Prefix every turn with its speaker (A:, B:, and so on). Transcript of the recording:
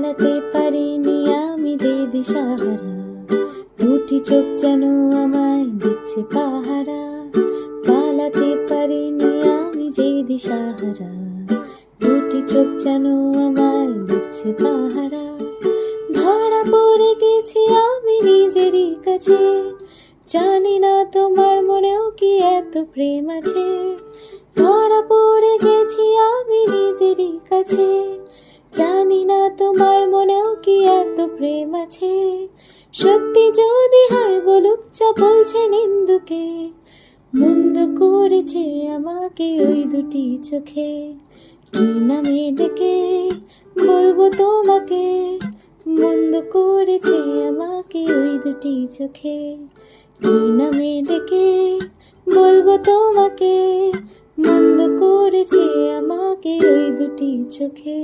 A: পালাতে পারিনি আমি যে দিশাহারা, দুটি চোখ যেন আমায় দিচ্ছে পাহারা। পালাতে পারিনি আমি যে দিশাহারা, দুটি চোখ যেন আমায় দিচ্ছে পাহারা। ধরা পড়ে গেছি আমি নিজেরই কাছে, জানি না তোমার মনেও কি এত প্রেম আছে। ধরা পড়ে গেছি আমি নিজেরই কাছে, জানি না তোমার মনেও কি এত প্রেম আছে। সত্যি যদি হয় বলুক যা বলছে নিন্দুকে, মন্দ করেছে আমাকে ওই দুটি চোখে। কি নামে ডেকে বলবো তোমাকে, মন্দ করেছে আমাকে ওই দুটি চোখে। কি নামে ডেকে বলবো তোমাকে, মন্দ করেছে আমাকে ওই দুটি চোখে।